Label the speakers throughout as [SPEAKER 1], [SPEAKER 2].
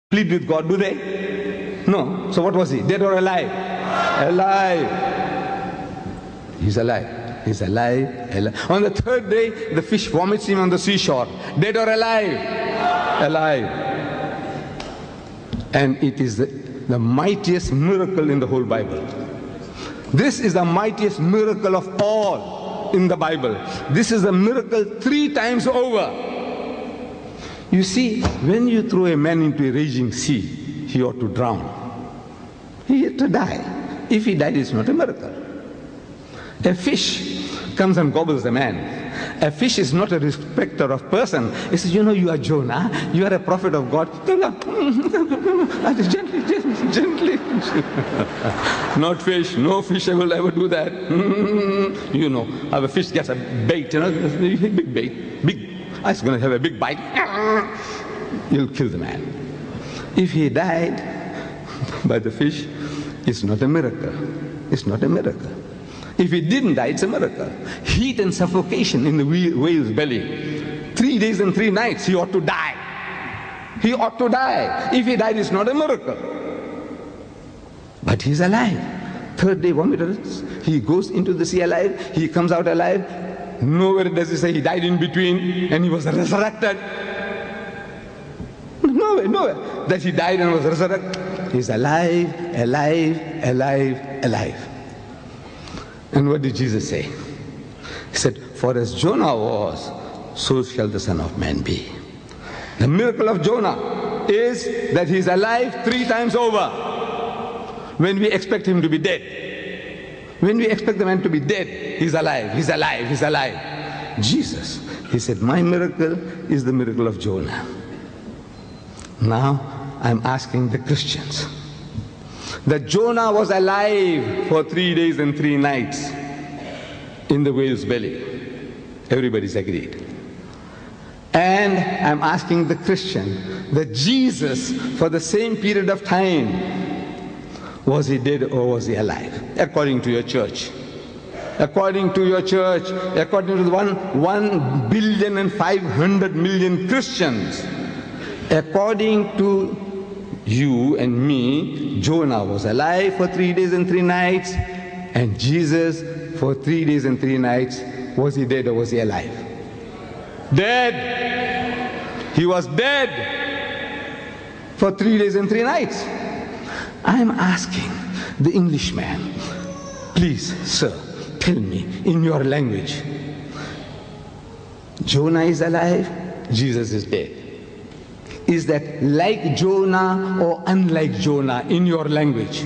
[SPEAKER 1] plead with God, do they? No. So what was he? Dead or alive? Alive. He's alive. He's alive, alive. On the third day, the fish vomits him on the seashore. Dead or alive? Alive. And it is the mightiest miracle in the whole Bible. This is the mightiest miracle of all in the Bible. This is a miracle 3 times over. You see, when you throw a man into a raging sea, he ought to drown. He had to die. If he died, it's not a miracle. A fish comes and gobbles a man. A fish is not a respecter of person. He says, you know, you are Jonah, you are a prophet of God. Gently. Not fish, no fish will ever do that. You know, how a fish gets a bait, you know, big bait, big. It's going to have a big bite. You'll kill the man. If he died by the fish, it's not a miracle. It's not a miracle. If he didn't die, it's a miracle. Heat and suffocation in the whale's belly. 3 days and 3 nights, he ought to die. He ought to die. If he died, it's not a miracle. But he's alive. Third day vomiters. He goes into the sea alive. He comes out alive. Nowhere does he say he died in between and he was resurrected. Nowhere that he died and was resurrected. He's alive, alive, alive, alive. And what did Jesus say? He said, for as Jonah was, so shall the Son of Man be. The miracle of Jonah is that he's alive 3 times over. When we expect him to be dead. When we expect the man to be dead, he's alive, he's alive, he's alive. Jesus, he said, my miracle is the miracle of Jonah. Now, I'm asking the Christians, that Jonah was alive for 3 days and 3 nights in the whale's belly. Everybody's agreed. And I'm asking the Christian that Jesus, for the same period of time, was he dead or was he alive? According to your church. According to your church, according to the 1,500,000,000 Christians, according to you and me, Jonah was alive for 3 days and 3 nights, and Jesus for 3 days and 3 nights, was he dead or was he alive? Dead. He was dead for 3 days and 3 nights. I'm asking the Englishman, please, sir, tell me in your language, Jonah is alive, Jesus is dead. Is that like Jonah or unlike Jonah in your language?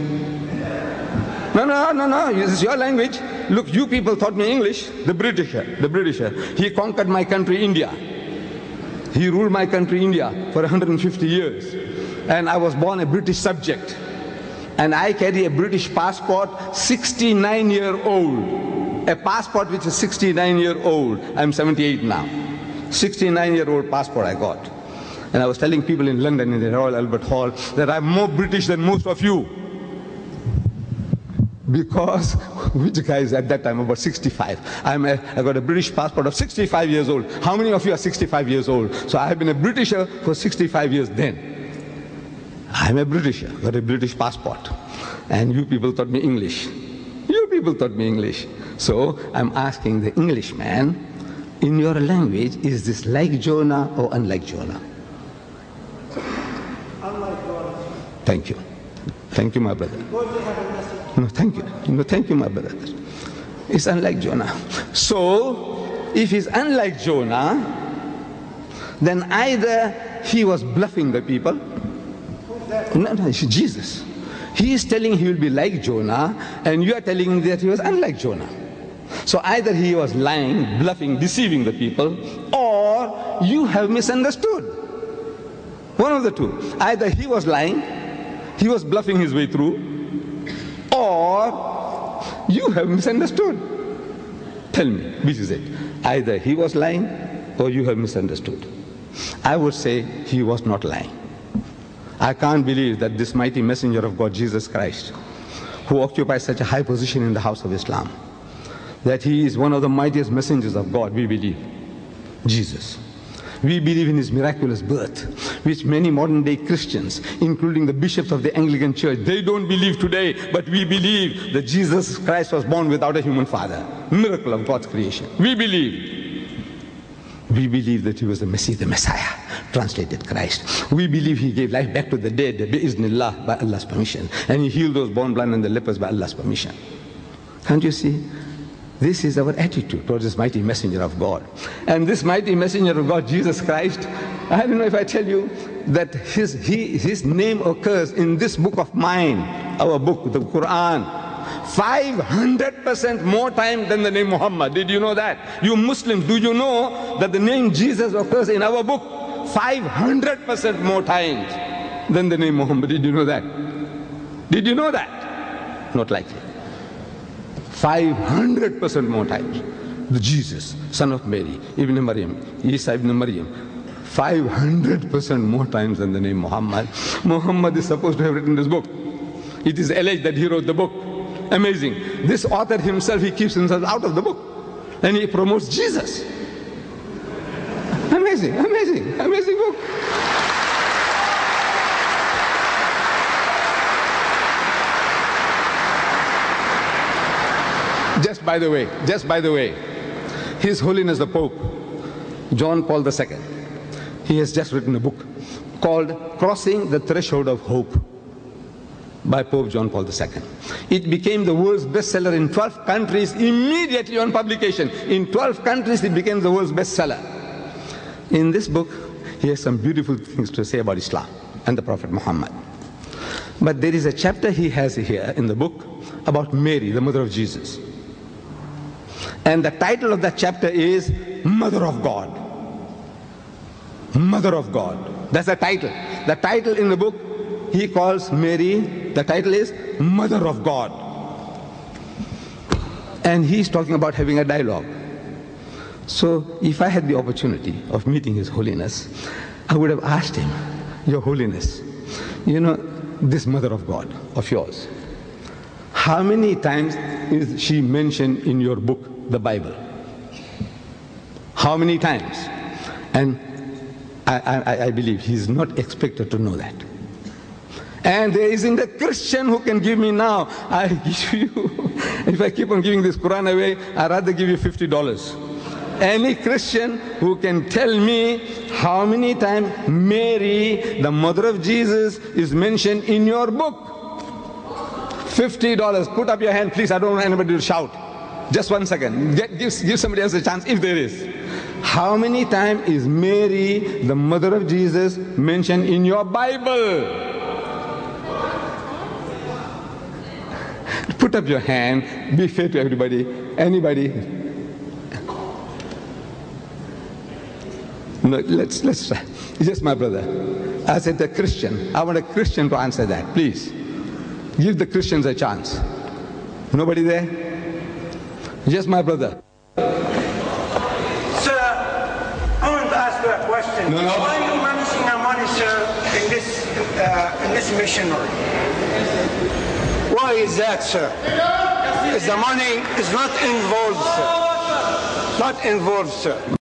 [SPEAKER 1] No, this is your language. Look, you people taught me English. The Britisher. He conquered my country, India. He ruled my country, India, for 150 years. And I was born a British subject. And I carry a British passport, 69-year-old. A passport which is 69-year-old. I'm 78 now. 69-year-old passport I got. And I was telling people in London in the Royal Albert Hall that I'm more British than most of you. Because, which guys at that time, about 65. I got a British passport of 65 years old. How many of you are 65 years old? So I have been a Britisher for 65 years then. I'm a Britisher, got a British passport. And you people taught me English. You people taught me English. So I'm asking the Englishman, in your language, is this like Jonah or unlike Jonah?
[SPEAKER 2] Unlike Jonah.
[SPEAKER 1] Thank you. Thank you, my brother. No, thank you. No, thank you, my brother. It's unlike Jonah. So, if he's unlike Jonah, then either he was bluffing the people. No, it's Jesus. He is telling he will be like Jonah, and you are telling that he was unlike Jonah. So either he was lying, bluffing, deceiving the people, or you have misunderstood. One of the two. Either he was lying, he was bluffing his way through, or you have misunderstood. Tell me, which is it? Either he was lying, or you have misunderstood. I would say he was not lying. I can't believe that this mighty messenger of God, Jesus Christ, who occupies such a high position in the house of Islam, that he is one of the mightiest messengers of God, we believe, Jesus. We believe in his miraculous birth, which many modern day Christians, including the bishops of the Anglican Church, they don't believe today, but we believe that Jesus Christ was born without a human father. Miracle of God's creation. We believe. We believe that he was the Messiah, translated Christ. We believe he gave life back to the dead, bi-iznillah, by Allah's permission. And he healed those born blind and the lepers by Allah's permission. Can't you see? This is our attitude towards this mighty messenger of God. And this mighty messenger of God, Jesus Christ, I don't know if I tell you that his name occurs in this book of mine, our book, the Quran, 500% more time than the name Muhammad. Did you know that? You Muslims, do you know that the name Jesus occurs in our book 500% more times than the name Muhammad? Did you know that? Did you know that? Not likely. 500% more times. The Jesus, son of Mary, Ibn Maryam, Isa ibn Maryam, 500% more times than the name Muhammad. Muhammad is supposed to have written this book. It is alleged that he wrote the book. Amazing. This author himself, he keeps himself out of the book. And he promotes Jesus. Amazing, amazing, amazing book. Just by the way, His Holiness the Pope, John Paul II, he has just written a book called Crossing the Threshold of Hope by Pope John Paul II. It became the world's bestseller in 12 countries immediately on publication. In 12 countries it became the world's bestseller. In this book, he has some beautiful things to say about Islam and the Prophet Muhammad. But there is a chapter he has here in the book about Mary, the mother of Jesus. And the title of that chapter is Mother of God. Mother of God. That's the title. The title in the book, he calls Mary, the title is Mother of God. And he's talking about having a dialogue. So if I had the opportunity of meeting His Holiness, I would have asked him, Your Holiness, you know, this Mother of God of yours, how many times is she mentioned in your book, the Bible? How many times? And I believe he's not expected to know that. And there isn't a Christian who can give me now. I give you, if I keep on giving this Quran away, I'd rather give you $50. Any Christian who can tell me how many times Mary, the mother of Jesus, is mentioned in your book? $50. Put up your hand, please. I don't want anybody to shout. Just 1 second. Give somebody else a chance if there is. How many times is Mary, the mother of Jesus, mentioned in your Bible? Put up your hand. Be fair to everybody. Anybody? No, let's try. Just my brother. I said a Christian. I want a Christian to answer that. Please. Give the Christians a chance. Nobody there? Just my brother.
[SPEAKER 2] Sir, I want to ask you a question.
[SPEAKER 1] No.
[SPEAKER 2] Why are you managing our money, sir, in this missionary? Why is that, sir? Is the money is not involved, sir? Not involved, sir.